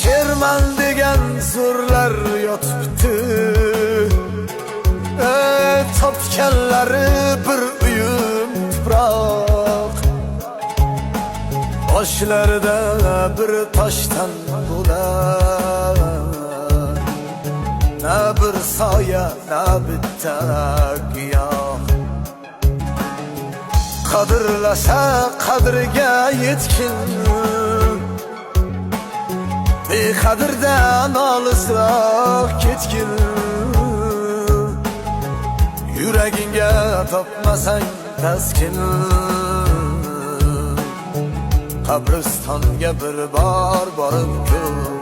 Sherman degan zo'rlar yotibdi, topganlari bir uyum tuproq, boshlarida bir toshdan bo'lar, na bir soya, na bitta giyoh. Qadrlasa qadriga yetkin, beqadrdan olisroq ketgin. Yuragingga topmasang taskin, qabristonga bir bor borib ko'r.